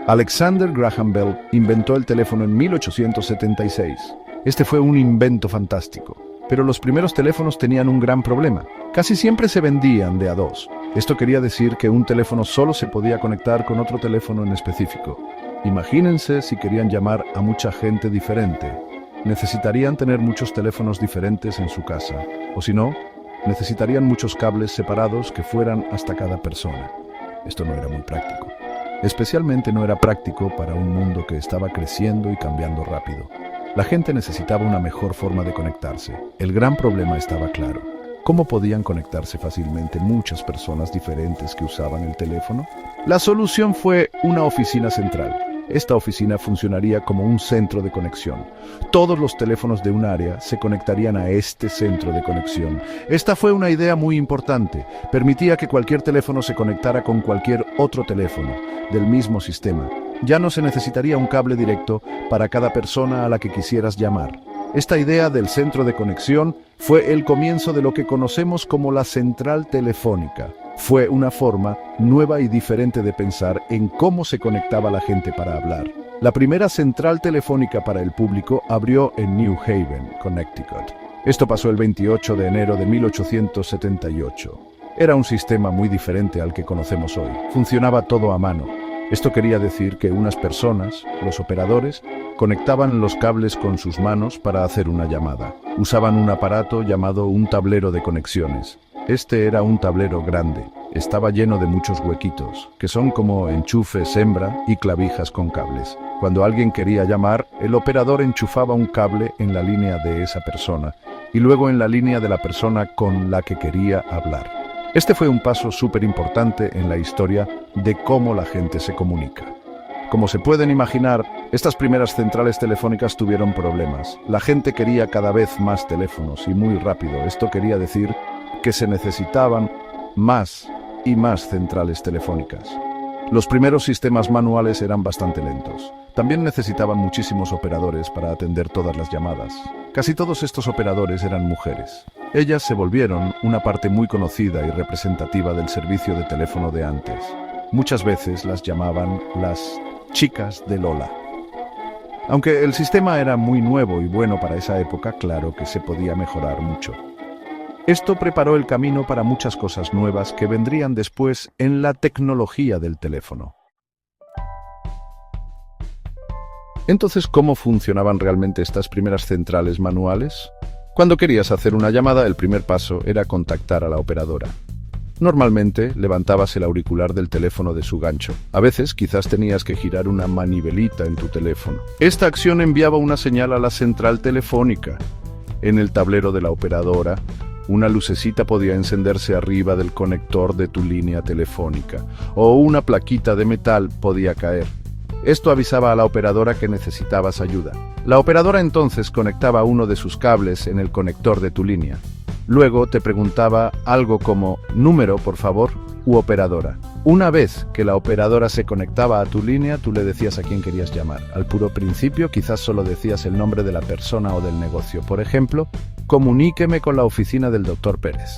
Alexander Graham Bell inventó el teléfono en 1876. Este fue un invento fantástico, pero los primeros teléfonos tenían un gran problema. Casi siempre se vendían de a dos. Esto quería decir que un teléfono solo se podía conectar con otro teléfono en específico. Imagínense si querían llamar a mucha gente diferente. Necesitarían tener muchos teléfonos diferentes en su casa, o si no, necesitarían muchos cables separados que fueran hasta cada persona. Esto no era muy práctico. Especialmente no era práctico para un mundo que estaba creciendo y cambiando rápido. La gente necesitaba una mejor forma de conectarse. El gran problema estaba claro. ¿Cómo podían conectarse fácilmente muchas personas diferentes que usaban el teléfono? La solución fue una oficina central. Esta oficina funcionaría como un centro de conexión. Todos los teléfonos de un área se conectarían a este centro de conexión. Esta fue una idea muy importante. Permitía que cualquier teléfono se conectara con cualquier otro teléfono del mismo sistema. Ya no se necesitaría un cable directo para cada persona a la que quisieras llamar. Esta idea del centro de conexión fue el comienzo de lo que conocemos como la central telefónica. Fue una forma nueva y diferente de pensar en cómo se conectaba la gente para hablar. La primera central telefónica para el público abrió en New Haven, Connecticut. Esto pasó el 28 de enero de 1878. Era un sistema muy diferente al que conocemos hoy. Funcionaba todo a mano. Esto quería decir que unas personas, los operadores, conectaban los cables con sus manos para hacer una llamada. Usaban un aparato llamado un tablero de conexiones. Este era un tablero grande. Estaba lleno de muchos huequitos, que son como enchufes hembra y clavijas con cables. Cuando alguien quería llamar, el operador enchufaba un cable en la línea de esa persona y luego en la línea de la persona con la que quería hablar. Este fue un paso súper importante en la historia de cómo la gente se comunica. Como se pueden imaginar, estas primeras centrales telefónicas tuvieron problemas. La gente quería cada vez más teléfonos y muy rápido. Esto quería decir que se necesitaban más y más centrales telefónicas. Los primeros sistemas manuales eran bastante lentos. También necesitaban muchísimos operadores para atender todas las llamadas. Casi todos estos operadores eran mujeres. Ellas se volvieron una parte muy conocida y representativa del servicio de teléfono de antes. Muchas veces las llamaban las chicas de Lola. Aunque el sistema era muy nuevo y bueno para esa época, claro que se podía mejorar mucho. Esto preparó el camino para muchas cosas nuevas que vendrían después en la tecnología del teléfono. Entonces, ¿cómo funcionaban realmente estas primeras centrales manuales? Cuando querías hacer una llamada, el primer paso era contactar a la operadora. Normalmente, levantabas el auricular del teléfono de su gancho. A veces, quizás tenías que girar una manivelita en tu teléfono. Esta acción enviaba una señal a la central telefónica. En el tablero de la operadora, una lucecita podía encenderse arriba del conector de tu línea telefónica, o una plaquita de metal podía caer. Esto avisaba a la operadora que necesitabas ayuda. La operadora entonces conectaba uno de sus cables en el conector de tu línea. Luego te preguntaba algo como número, por favor, u operadora. Una vez que la operadora se conectaba a tu línea, tú le decías a quién querías llamar. Al puro principio, quizás solo decías el nombre de la persona o del negocio. Por ejemplo, comuníqueme con la oficina del Dr. Pérez.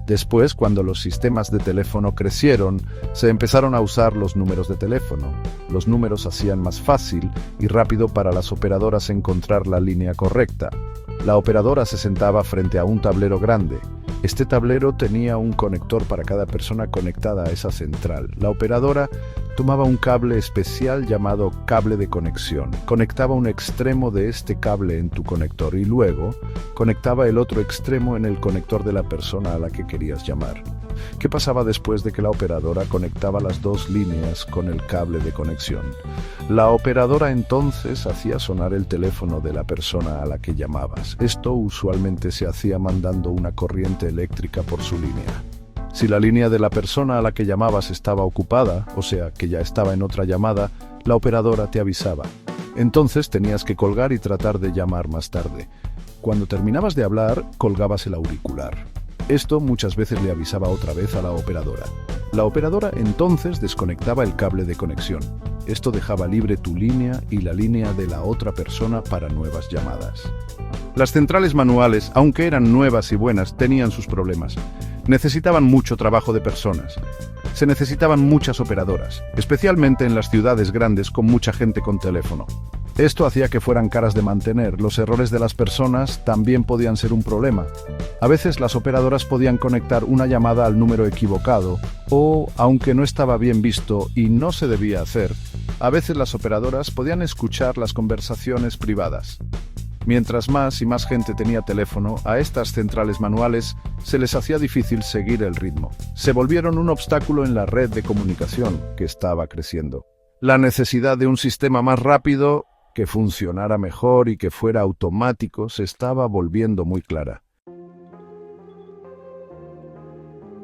Después, cuando los sistemas de teléfono crecieron, se empezaron a usar los números de teléfono. Los números hacían más fácil y rápido para las operadoras encontrar la línea correcta. La operadora se sentaba frente a un tablero grande. Este tablero tenía un conector para cada persona conectada a esa central. La operadora tomaba un cable especial llamado cable de conexión. Conectaba un extremo de este cable en tu conector y luego conectaba el otro extremo en el conector de la persona a la que querías llamar. ¿Qué pasaba después de que la operadora conectaba las dos líneas con el cable de conexión? La operadora entonces hacía sonar el teléfono de la persona a la que llamabas. Esto usualmente se hacía mandando una corriente eléctrica por su línea. Si la línea de la persona a la que llamabas estaba ocupada, o sea, que ya estaba en otra llamada, la operadora te avisaba. Entonces tenías que colgar y tratar de llamar más tarde. Cuando terminabas de hablar, colgabas el auricular. Esto muchas veces le avisaba otra vez a la operadora. La operadora entonces desconectaba el cable de conexión. Esto dejaba libre tu línea y la línea de la otra persona para nuevas llamadas. Las centrales manuales, aunque eran nuevas y buenas, tenían sus problemas. Necesitaban mucho trabajo de personas. Se necesitaban muchas operadoras, especialmente en las ciudades grandes con mucha gente con teléfono. Esto hacía que fueran caras de mantener. Los errores de las personas también podían ser un problema. A veces las operadoras podían conectar una llamada al número equivocado o, aunque no estaba bien visto y no se debía hacer, a veces las operadoras podían escuchar las conversaciones privadas. Mientras más y más gente tenía teléfono, a estas centrales manuales se les hacía difícil seguir el ritmo. Se volvieron un obstáculo en la red de comunicación que estaba creciendo. La necesidad de un sistema más rápido, que funcionara mejor y que fuera automático, se estaba volviendo muy clara.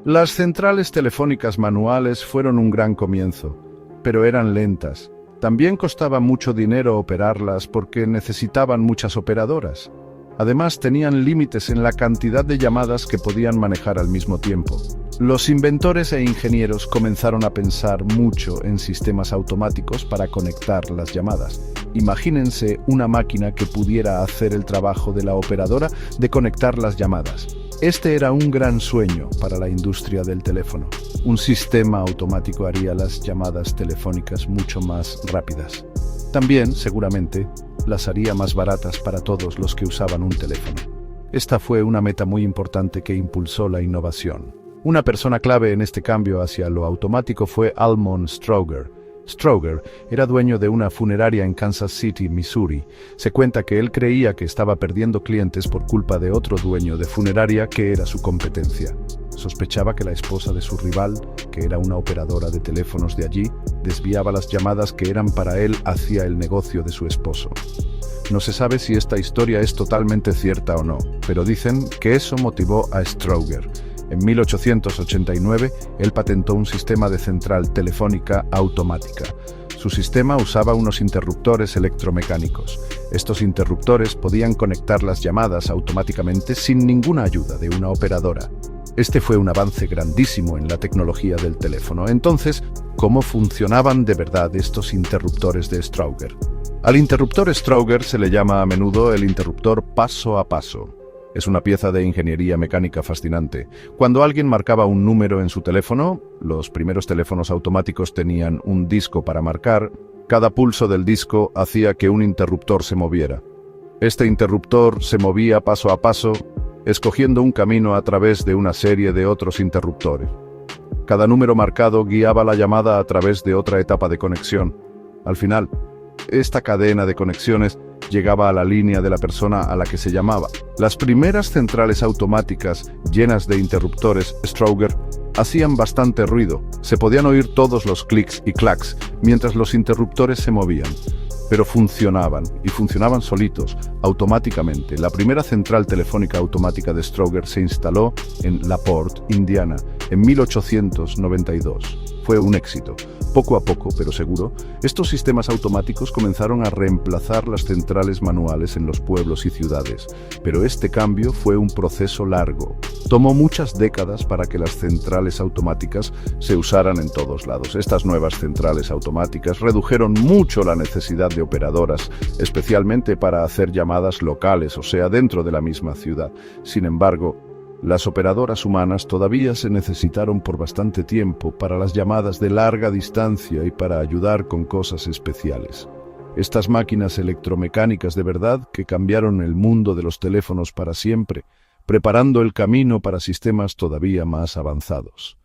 Las centrales telefónicas manuales fueron un gran comienzo, pero eran lentas. También costaba mucho dinero operarlas porque necesitaban muchas operadoras. Además, tenían límites en la cantidad de llamadas que podían manejar al mismo tiempo. Los inventores e ingenieros comenzaron a pensar mucho en sistemas automáticos para conectar las llamadas. Imagínense una máquina que pudiera hacer el trabajo de la operadora de conectar las llamadas. Este era un gran sueño para la industria del teléfono. Un sistema automático haría las llamadas telefónicas mucho más rápidas. También, seguramente, las haría más baratas para todos los que usaban un teléfono. Esta fue una meta muy importante que impulsó la innovación. Una persona clave en este cambio hacia lo automático fue Almon Strowger. Strowger era dueño de una funeraria en Kansas City, Missouri. Se cuenta que él creía que estaba perdiendo clientes por culpa de otro dueño de funeraria que era su competencia. Sospechaba que la esposa de su rival, que era una operadora de teléfonos de allí, desviaba las llamadas que eran para él hacia el negocio de su esposo. No se sabe si esta historia es totalmente cierta o no, pero dicen que eso motivó a Strowger. En 1889, él patentó un sistema de central telefónica automática. Su sistema usaba unos interruptores electromecánicos. Estos interruptores podían conectar las llamadas automáticamente sin ninguna ayuda de una operadora. Este fue un avance grandísimo en la tecnología del teléfono. Entonces, ¿cómo funcionaban de verdad estos interruptores de Strowger? Al interruptor Strowger se le llama a menudo el interruptor paso a paso. Es una pieza de ingeniería mecánica fascinante. Cuando alguien marcaba un número en su teléfono, los primeros teléfonos automáticos tenían un disco para marcar. Cada pulso del disco hacía que un interruptor se moviera. Este interruptor se movía paso a paso, escogiendo un camino a través de una serie de otros interruptores. Cada número marcado guiaba la llamada a través de otra etapa de conexión. Al final, esta cadena de conexiones llegaba a la línea de la persona a la que se llamaba. Las primeras centrales automáticas llenas de interruptores Strowger hacían bastante ruido. Se podían oír todos los clics y clacs mientras los interruptores se movían. Pero funcionaban, y funcionaban solitos, automáticamente. La primera central telefónica automática de Strowger se instaló en LaPorte, Indiana, en 1892. Fue un éxito. Poco a poco, pero seguro, estos sistemas automáticos comenzaron a reemplazar las centrales manuales en los pueblos y ciudades. Pero este cambio fue un proceso largo. Tomó muchas décadas para que las centrales automáticas se usaran en todos lados. Estas nuevas centrales automáticas redujeron mucho la necesidad de operadoras, especialmente para hacer llamadas locales, o sea, dentro de la misma ciudad. Sin embargo, las operadoras humanas todavía se necesitaron por bastante tiempo para las llamadas de larga distancia y para ayudar con cosas especiales. Estas máquinas electromecánicas de verdad que cambiaron el mundo de los teléfonos para siempre, preparando el camino para sistemas todavía más avanzados.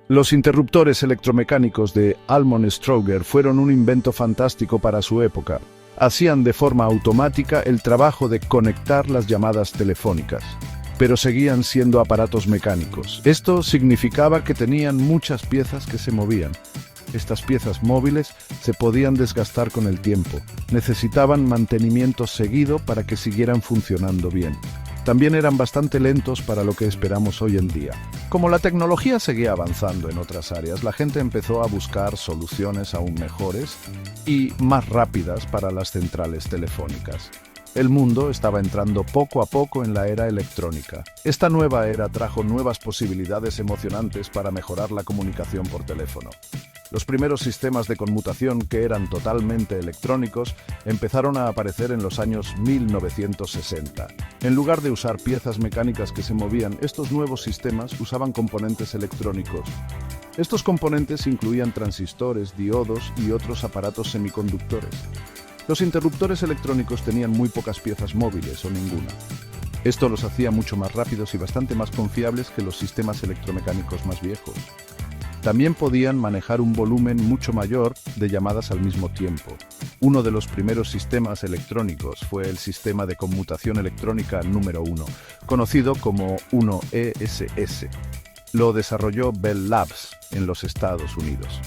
Los interruptores electromecánicos de Almon Strowger fueron un invento fantástico para su época. Hacían de forma automática el trabajo de conectar las llamadas telefónicas, pero seguían siendo aparatos mecánicos. Esto significaba que tenían muchas piezas que se movían. Estas piezas móviles se podían desgastar con el tiempo. Necesitaban mantenimiento seguido para que siguieran funcionando bien. También eran bastante lentos para lo que esperamos hoy en día. Como la tecnología seguía avanzando en otras áreas, la gente empezó a buscar soluciones aún mejores y más rápidas para las centrales telefónicas. El mundo estaba entrando poco a poco en la era electrónica. Esta nueva era trajo nuevas posibilidades emocionantes para mejorar la comunicación por teléfono. Los primeros sistemas de conmutación, que eran totalmente electrónicos, empezaron a aparecer en los años 1960. En lugar de usar piezas mecánicas que se movían, estos nuevos sistemas usaban componentes electrónicos. Estos componentes incluían transistores, diodos y otros aparatos semiconductores. Los interruptores electrónicos tenían muy pocas piezas móviles o ninguna. Esto los hacía mucho más rápidos y bastante más confiables que los sistemas electromecánicos más viejos. También podían manejar un volumen mucho mayor de llamadas al mismo tiempo. Uno de los primeros sistemas electrónicos fue el sistema de conmutación electrónica número 1, conocido como 1ESS. Lo desarrolló Bell Labs en los Estados Unidos.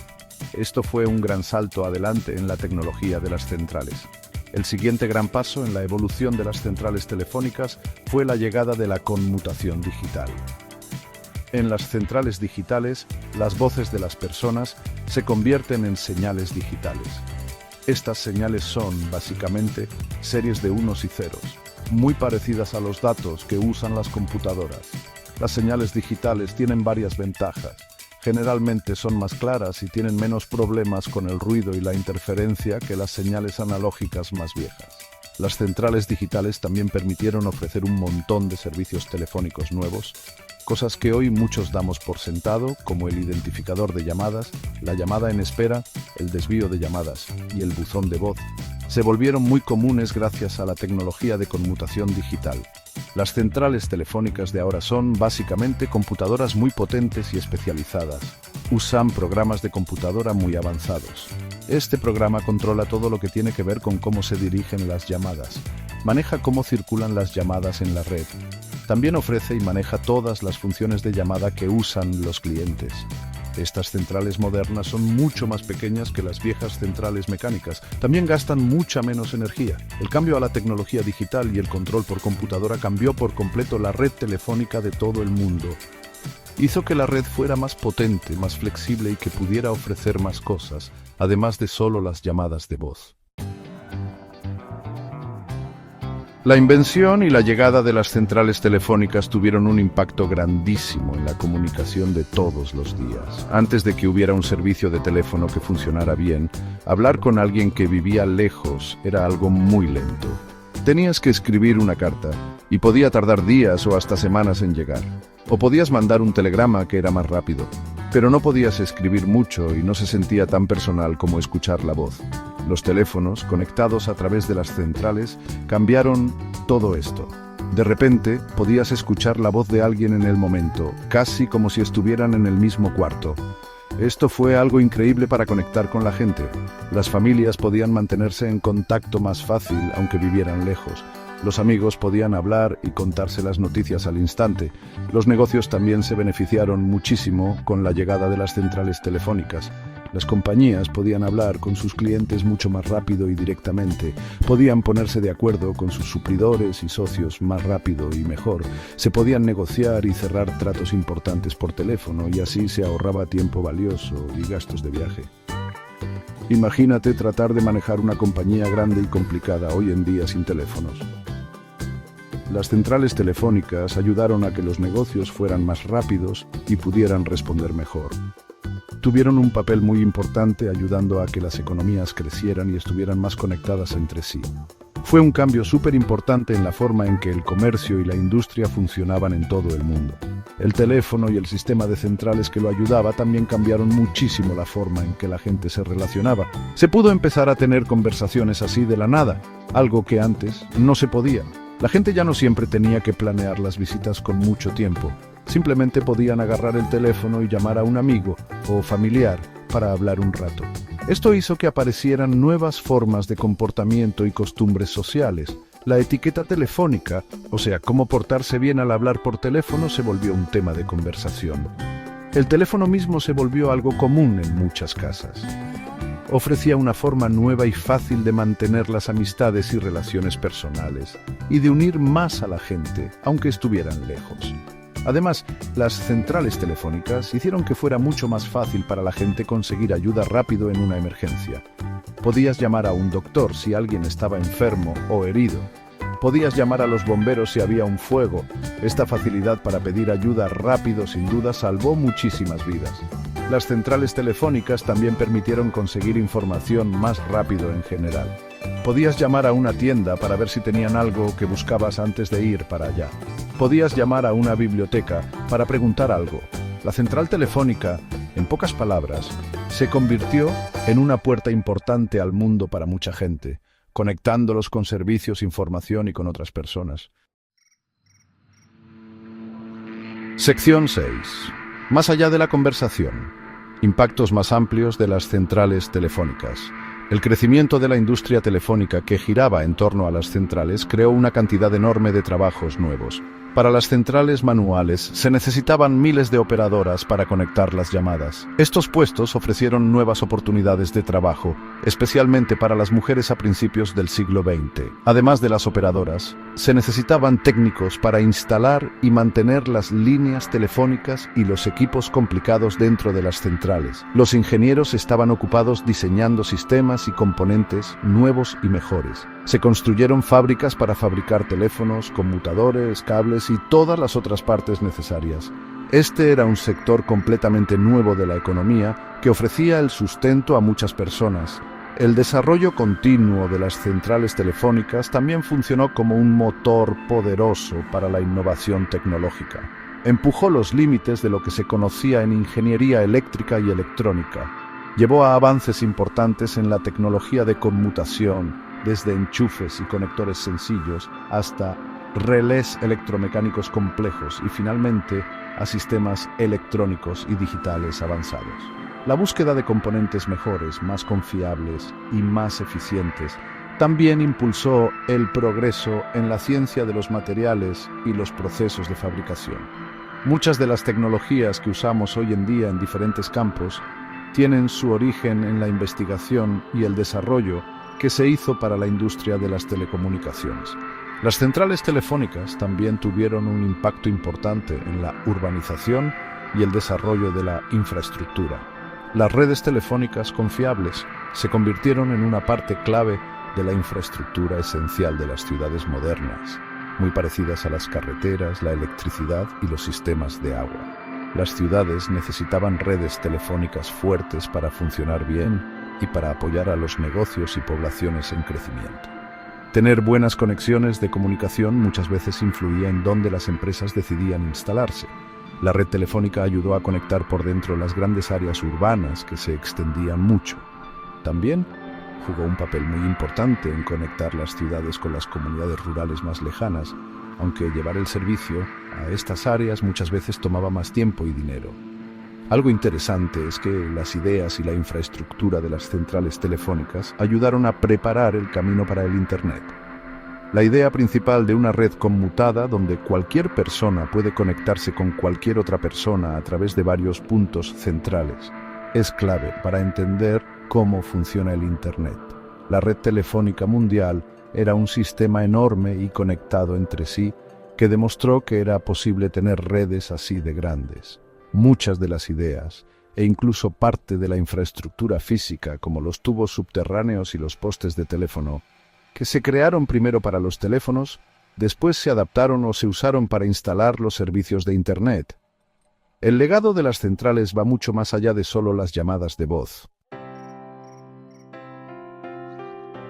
Esto fue un gran salto adelante en la tecnología de las centrales. El siguiente gran paso en la evolución de las centrales telefónicas fue la llegada de la conmutación digital. En las centrales digitales, las voces de las personas se convierten en señales digitales. Estas señales son, básicamente, series de unos y ceros, muy parecidas a los datos que usan las computadoras. Las señales digitales tienen varias ventajas. Generalmente son más claras y tienen menos problemas con el ruido y la interferencia que las señales analógicas más viejas. Las centrales digitales también permitieron ofrecer un montón de servicios telefónicos nuevos, cosas que hoy muchos damos por sentado, como el identificador de llamadas, la llamada en espera, el desvío de llamadas y el buzón de voz, se volvieron muy comunes gracias a la tecnología de conmutación digital. Las centrales telefónicas de ahora son, básicamente, computadoras muy potentes y especializadas. Usan programas de computadora muy avanzados. Este programa controla todo lo que tiene que ver con cómo se dirigen las llamadas. Maneja cómo circulan las llamadas en la red. También ofrece y maneja todas las funciones de llamada que usan los clientes. Estas centrales modernas son mucho más pequeñas que las viejas centrales mecánicas. También gastan mucha menos energía. El cambio a la tecnología digital y el control por computadora cambió por completo la red telefónica de todo el mundo. Hizo que la red fuera más potente, más flexible y que pudiera ofrecer más cosas, además de solo las llamadas de voz. La invención y la llegada de las centrales telefónicas tuvieron un impacto grandísimo en la comunicación de todos los días. Antes de que hubiera un servicio de teléfono que funcionara bien, hablar con alguien que vivía lejos era algo muy lento. Tenías que escribir una carta, y podía tardar días o hasta semanas en llegar. O podías mandar un telegrama que era más rápido, pero no podías escribir mucho y no se sentía tan personal como escuchar la voz. Los teléfonos, conectados a través de las centrales, cambiaron todo esto. De repente, podías escuchar la voz de alguien en el momento, casi como si estuvieran en el mismo cuarto. Esto fue algo increíble para conectar con la gente. Las familias podían mantenerse en contacto más fácil, aunque vivieran lejos. Los amigos podían hablar y contarse las noticias al instante. Los negocios también se beneficiaron muchísimo con la llegada de las centrales telefónicas. Las compañías podían hablar con sus clientes mucho más rápido y directamente. Podían ponerse de acuerdo con sus suplidores y socios más rápido y mejor. Se podían negociar y cerrar tratos importantes por teléfono y así se ahorraba tiempo valioso y gastos de viaje. Imagínate tratar de manejar una compañía grande y complicada hoy en día sin teléfonos. Las centrales telefónicas ayudaron a que los negocios fueran más rápidos y pudieran responder mejor. Tuvieron un papel muy importante ayudando a que las economías crecieran y estuvieran más conectadas entre sí. Fue un cambio súper importante en la forma en que el comercio y la industria funcionaban en todo el mundo. El teléfono y el sistema de centrales que lo ayudaba también cambiaron muchísimo la forma en que la gente se relacionaba. Se pudo empezar a tener conversaciones así de la nada, algo que antes no se podía. La gente ya no siempre tenía que planear las visitas con mucho tiempo. Simplemente podían agarrar el teléfono y llamar a un amigo o familiar para hablar un rato. Esto hizo que aparecieran nuevas formas de comportamiento y costumbres sociales. La etiqueta telefónica, o sea, cómo portarse bien al hablar por teléfono, se volvió un tema de conversación. El teléfono mismo se volvió algo común en muchas casas. Ofrecía una forma nueva y fácil de mantener las amistades y relaciones personales, y de unir más a la gente, aunque estuvieran lejos. Además, las centrales telefónicas hicieron que fuera mucho más fácil para la gente conseguir ayuda rápido en una emergencia. Podías llamar a un doctor si alguien estaba enfermo o herido. Podías llamar a los bomberos si había un fuego. Esta facilidad para pedir ayuda rápido sin duda salvó muchísimas vidas. Las centrales telefónicas también permitieron conseguir información más rápido en general. Podías llamar a una tienda para ver si tenían algo que buscabas antes de ir para allá. Podías llamar a una biblioteca para preguntar algo. La central telefónica, en pocas palabras, se convirtió en una puerta importante al mundo para mucha gente, conectándolos con servicios, información y con otras personas. Sección 6. Más allá de la conversación. Impactos más amplios de las centrales telefónicas. El crecimiento de la industria telefónica que giraba en torno a las centrales creó una cantidad enorme de trabajos nuevos. Para las centrales manuales se necesitaban miles de operadoras para conectar las llamadas. Estos puestos ofrecieron nuevas oportunidades de trabajo, especialmente para las mujeres a principios del siglo XX. Además de las operadoras, se necesitaban técnicos para instalar y mantener las líneas telefónicas y los equipos complicados dentro de las centrales. Los ingenieros estaban ocupados diseñando sistemas y componentes nuevos y mejores. Se construyeron fábricas para fabricar teléfonos, conmutadores, cables y todas las otras partes necesarias. Este era un sector completamente nuevo de la economía que ofrecía el sustento a muchas personas. El desarrollo continuo de las centrales telefónicas también funcionó como un motor poderoso para la innovación tecnológica. Empujó los límites de lo que se conocía en ingeniería eléctrica y electrónica. Llevó a avances importantes en la tecnología de conmutación, desde enchufes y conectores sencillos hasta relés electromecánicos complejos y finalmente a sistemas electrónicos y digitales avanzados. La búsqueda de componentes mejores, más confiables y más eficientes también impulsó el progreso en la ciencia de los materiales y los procesos de fabricación. Muchas de las tecnologías que usamos hoy en día en diferentes campos tienen su origen en la investigación y el desarrollo que se hizo para la industria de las telecomunicaciones. Las centrales telefónicas también tuvieron un impacto importante en la urbanización y el desarrollo de la infraestructura. Las redes telefónicas confiables se convirtieron en una parte clave de la infraestructura esencial de las ciudades modernas, muy parecidas a las carreteras, la electricidad y los sistemas de agua. Las ciudades necesitaban redes telefónicas fuertes para funcionar bien y para apoyar a los negocios y poblaciones en crecimiento. Tener buenas conexiones de comunicación muchas veces influía en dónde las empresas decidían instalarse. La red telefónica ayudó a conectar por dentro las grandes áreas urbanas que se extendían mucho. También jugó un papel muy importante en conectar las ciudades con las comunidades rurales más lejanas, aunque llevar el servicio a estas áreas muchas veces tomaba más tiempo y dinero. Algo interesante es que las ideas y la infraestructura de las centrales telefónicas ayudaron a preparar el camino para el Internet. La idea principal de una red conmutada donde cualquier persona puede conectarse con cualquier otra persona a través de varios puntos centrales es clave para entender cómo funciona el Internet. La red telefónica mundial era un sistema enorme y conectado entre sí que demostró que era posible tener redes así de grandes. Muchas de las ideas, e incluso parte de la infraestructura física, como los tubos subterráneos y los postes de teléfono, que se crearon primero para los teléfonos, después se adaptaron o se usaron para instalar los servicios de Internet. El legado de las centrales va mucho más allá de solo las llamadas de voz.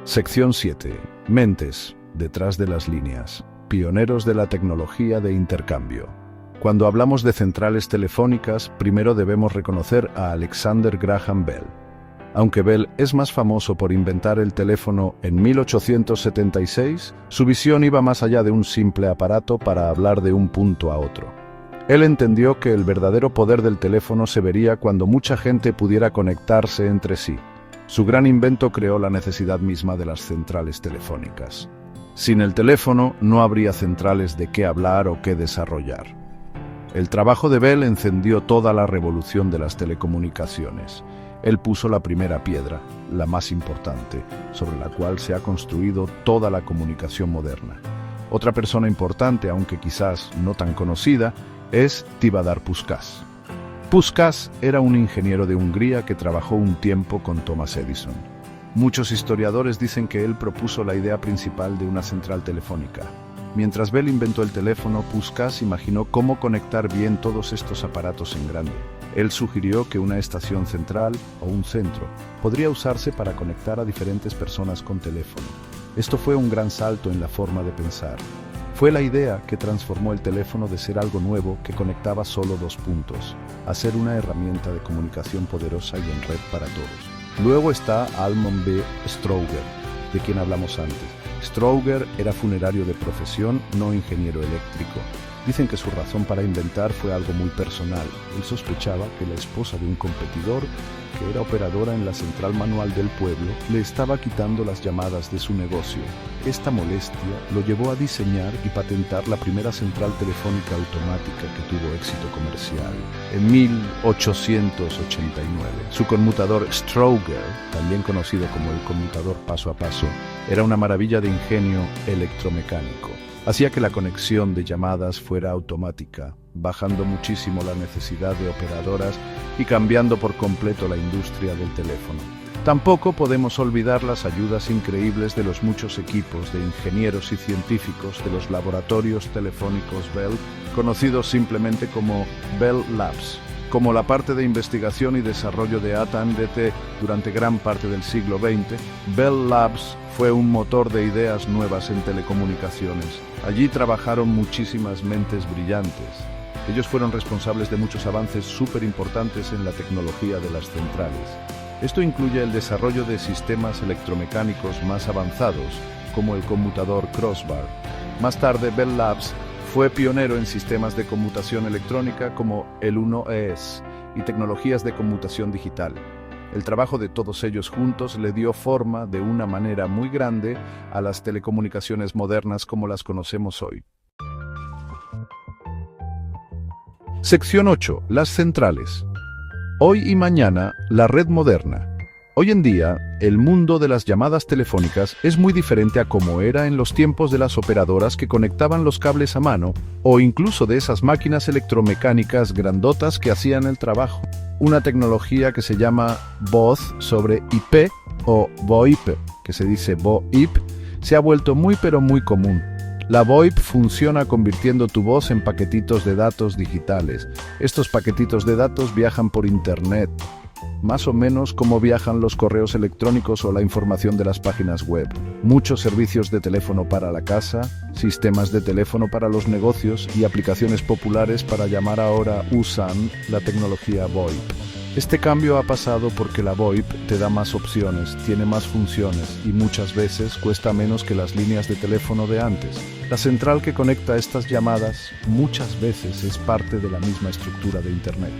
Sección 7. Mentes detrás de las líneas. Pioneros de la tecnología de intercambio. Cuando hablamos de centrales telefónicas, primero debemos reconocer a Alexander Graham Bell. Aunque Bell es más famoso por inventar el teléfono en 1876, su visión iba más allá de un simple aparato para hablar de un punto a otro. Él entendió que el verdadero poder del teléfono se vería cuando mucha gente pudiera conectarse entre sí. Su gran invento creó la necesidad misma de las centrales telefónicas. Sin el teléfono no habría centrales de qué hablar o qué desarrollar. El trabajo de Bell encendió toda la revolución de las telecomunicaciones. Él puso la primera piedra, la más importante, sobre la cual se ha construido toda la comunicación moderna. Otra persona importante, aunque quizás no tan conocida, es Tivadar Puskás. Puskás era un ingeniero de Hungría que trabajó un tiempo con Thomas Edison. Muchos historiadores dicen que él propuso la idea principal de una central telefónica. Mientras Bell inventó el teléfono, Puskás imaginó cómo conectar bien todos estos aparatos en grande. Él sugirió que una estación central, o un centro, podría usarse para conectar a diferentes personas con teléfono. Esto fue un gran salto en la forma de pensar. Fue la idea que transformó el teléfono de ser algo nuevo que conectaba solo dos puntos, a ser una herramienta de comunicación poderosa y en red para todos. Luego está Almond B. Strowger, de quien hablamos antes. Strowger era funerario de profesión, no ingeniero eléctrico. Dicen que su razón para inventar fue algo muy personal. Él sospechaba que la esposa de un competidor, que era operadora en la central manual del pueblo, le estaba quitando las llamadas de su negocio. Esta molestia lo llevó a diseñar y patentar la primera central telefónica automática que tuvo éxito comercial en 1889. Su conmutador Strowger, también conocido como el conmutador paso a paso, era una maravilla de ingenio electromecánico. Hacía que la conexión de llamadas fuera automática, bajando muchísimo la necesidad de operadoras y cambiando por completo la industria del teléfono. Tampoco podemos olvidar las ayudas increíbles de los muchos equipos de ingenieros y científicos de los laboratorios telefónicos Bell, conocidos simplemente como Bell Labs. Como la parte de investigación y desarrollo de AT&T durante gran parte del siglo XX, Bell Labs fue un motor de ideas nuevas en telecomunicaciones. Allí trabajaron muchísimas mentes brillantes. Ellos fueron responsables de muchos avances súper importantes en la tecnología de las centrales. Esto incluye el desarrollo de sistemas electromecánicos más avanzados, como el conmutador Crossbar. Más tarde, Bell Labs fue pionero en sistemas de conmutación electrónica como el 1ES y tecnologías de conmutación digital. El trabajo de todos ellos juntos le dio forma de una manera muy grande a las telecomunicaciones modernas como las conocemos hoy. Sección 8. Las centrales. Hoy y mañana, la red moderna. Hoy en día, el mundo de las llamadas telefónicas es muy diferente a como era en los tiempos de las operadoras que conectaban los cables a mano, o incluso de esas máquinas electromecánicas grandotas que hacían el trabajo. Una tecnología que se llama Voz sobre IP o VoIP, que se dice VoIP, se ha vuelto muy pero muy común. La VoIP funciona convirtiendo tu voz en paquetitos de datos digitales. Estos paquetitos de datos viajan por Internet, más o menos como viajan los correos electrónicos o la información de las páginas web. Muchos servicios de teléfono para la casa, sistemas de teléfono para los negocios y aplicaciones populares para llamar ahora usan la tecnología VoIP. Este cambio ha pasado porque la VoIP te da más opciones, tiene más funciones y muchas veces cuesta menos que las líneas de teléfono de antes. La central que conecta estas llamadas muchas veces es parte de la misma estructura de Internet.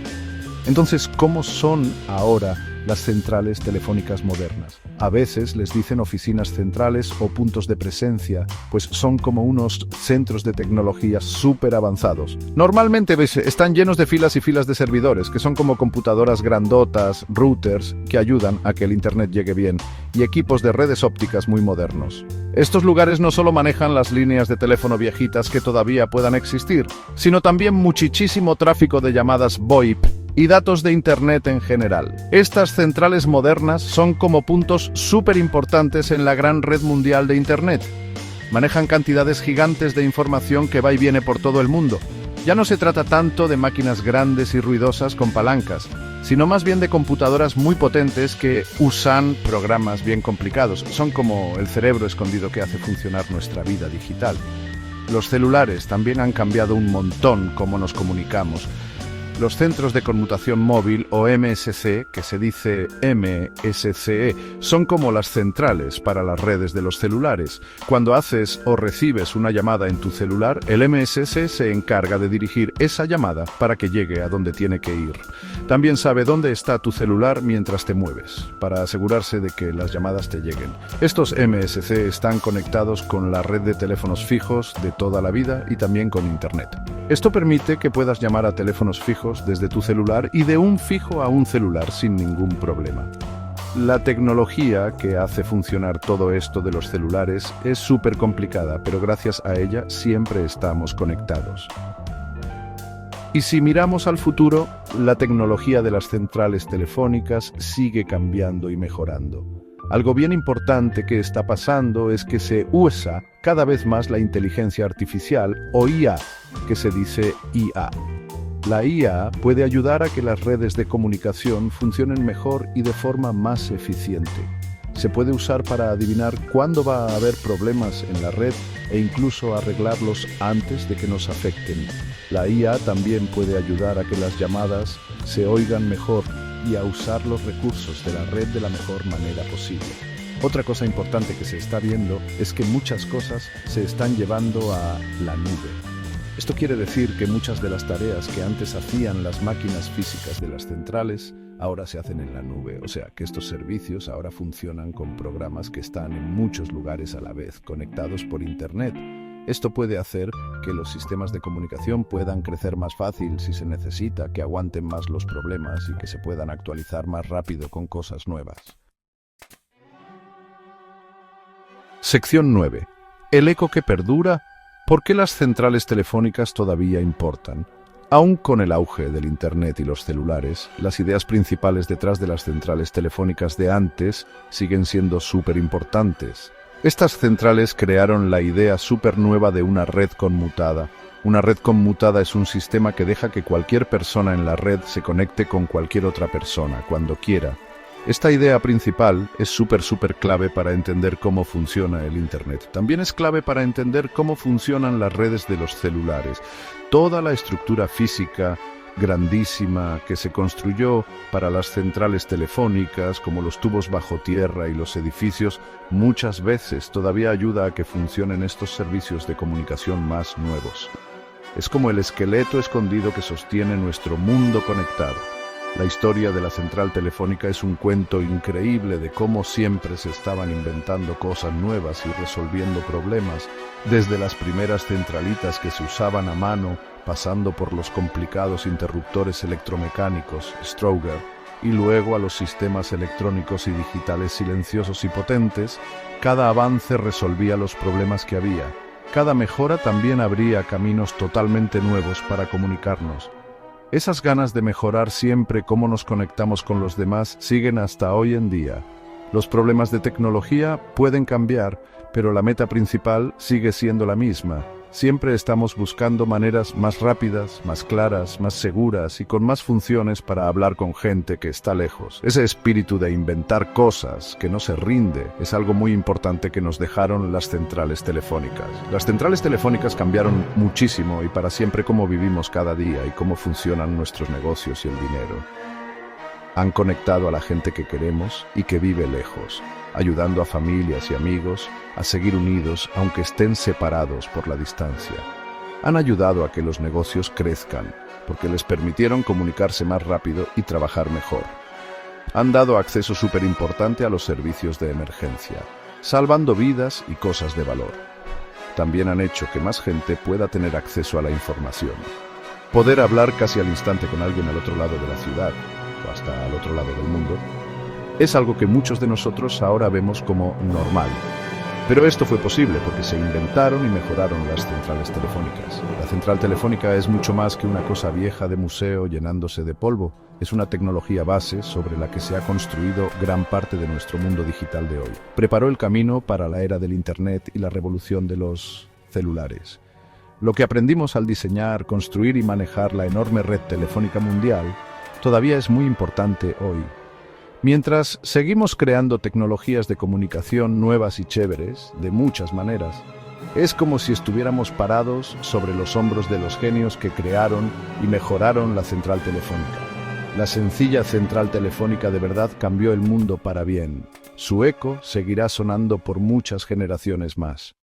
Entonces, ¿cómo son ahora las centrales telefónicas modernas? A veces les dicen oficinas centrales o puntos de presencia, pues son como unos centros de tecnología súper avanzados. Normalmente están llenos de filas y filas de servidores, que son como computadoras grandotas, routers, que ayudan a que el Internet llegue bien, y equipos de redes ópticas muy modernos. Estos lugares no solo manejan las líneas de teléfono viejitas que todavía puedan existir, sino también muchísimo tráfico de llamadas VoIP, y datos de Internet en general. Estas centrales modernas son como puntos súper importantes en la gran red mundial de Internet. Manejan cantidades gigantes de información que va y viene por todo el mundo. Ya no se trata tanto de máquinas grandes y ruidosas con palancas, sino más bien de computadoras muy potentes que usan programas bien complicados. Son como el cerebro escondido que hace funcionar nuestra vida digital. Los celulares también han cambiado un montón cómo nos comunicamos. Los centros de conmutación móvil, o MSC, que se dice MSCE, son como las centrales para las redes de los celulares. Cuando haces o recibes una llamada en tu celular, el MSC se encarga de dirigir esa llamada para que llegue a donde tiene que ir. También sabe dónde está tu celular mientras te mueves, para asegurarse de que las llamadas te lleguen. Estos MSC están conectados con la red de teléfonos fijos de toda la vida y también con Internet. Esto permite que puedas llamar a teléfonos fijos desde tu celular y de un fijo a un celular sin ningún problema. La tecnología que hace funcionar todo esto de los celulares es súper complicada, pero gracias a ella siempre estamos conectados. Y si miramos al futuro, la tecnología de las centrales telefónicas sigue cambiando y mejorando. Algo bien importante que está pasando es que se usa cada vez más la inteligencia artificial o IA, que se dice IA. La IA puede ayudar a que las redes de comunicación funcionen mejor y de forma más eficiente. Se puede usar para adivinar cuándo va a haber problemas en la red e incluso arreglarlos antes de que nos afecten. La IA también puede ayudar a que las llamadas se oigan mejor y a usar los recursos de la red de la mejor manera posible. Otra cosa importante que se está viendo es que muchas cosas se están llevando a la nube. Esto quiere decir que muchas de las tareas que antes hacían las máquinas físicas de las centrales ahora se hacen en la nube, o sea que estos servicios ahora funcionan con programas que están en muchos lugares a la vez, conectados por Internet. Esto puede hacer que los sistemas de comunicación puedan crecer más fácil si se necesita, que aguanten más los problemas y que se puedan actualizar más rápido con cosas nuevas. Sección 9. El eco que perdura. ¿Por qué las centrales telefónicas todavía importan? Aún con el auge del Internet y los celulares, las ideas principales detrás de las centrales telefónicas de antes siguen siendo súper importantes. Estas centrales crearon la idea súper nueva de una red conmutada. Una red conmutada es un sistema que deja que cualquier persona en la red se conecte con cualquier otra persona, cuando quiera. Esta idea principal es súper clave para entender cómo funciona el Internet. También es clave para entender cómo funcionan las redes de los celulares. Toda la estructura física grandísima que se construyó para las centrales telefónicas, como los tubos bajo tierra y los edificios, muchas veces todavía ayuda a que funcionen estos servicios de comunicación más nuevos. Es como el esqueleto escondido que sostiene nuestro mundo conectado. La historia de la central telefónica es un cuento increíble de cómo siempre se estaban inventando cosas nuevas y resolviendo problemas, desde las primeras centralitas que se usaban a mano, pasando por los complicados interruptores electromecánicos, Strowger, y luego a los sistemas electrónicos y digitales silenciosos y potentes. Cada avance resolvía los problemas que había. Cada mejora también abría caminos totalmente nuevos para comunicarnos. Esas ganas de mejorar siempre cómo nos conectamos con los demás siguen hasta hoy en día. Los problemas de tecnología pueden cambiar, pero la meta principal sigue siendo la misma. Siempre estamos buscando maneras más rápidas, más claras, más seguras y con más funciones para hablar con gente que está lejos. Ese espíritu de inventar cosas, que no se rinde, es algo muy importante que nos dejaron las centrales telefónicas. Las centrales telefónicas cambiaron muchísimo y para siempre cómo vivimos cada día y cómo funcionan nuestros negocios y el dinero. Han conectado a la gente que queremos y que vive lejos, ayudando a familias y amigos a seguir unidos aunque estén separados por la distancia. Han ayudado a que los negocios crezcan, porque les permitieron comunicarse más rápido y trabajar mejor. Han dado acceso súper importante a los servicios de emergencia, salvando vidas y cosas de valor. También han hecho que más gente pueda tener acceso a la información. Poder hablar casi al instante con alguien al otro lado de la ciudad, o hasta al otro lado del mundo, es algo que muchos de nosotros ahora vemos como normal. Pero esto fue posible porque se inventaron y mejoraron las centrales telefónicas. La central telefónica es mucho más que una cosa vieja de museo llenándose de polvo. Es una tecnología base sobre la que se ha construido gran parte de nuestro mundo digital de hoy. Preparó el camino para la era del Internet y la revolución de los celulares. Lo que aprendimos al diseñar, construir y manejar la enorme red telefónica mundial todavía es muy importante hoy. Mientras seguimos creando tecnologías de comunicación nuevas y chéveres, de muchas maneras, es como si estuviéramos parados sobre los hombros de los genios que crearon y mejoraron la central telefónica. La sencilla central telefónica de verdad cambió el mundo para bien. Su eco seguirá sonando por muchas generaciones más.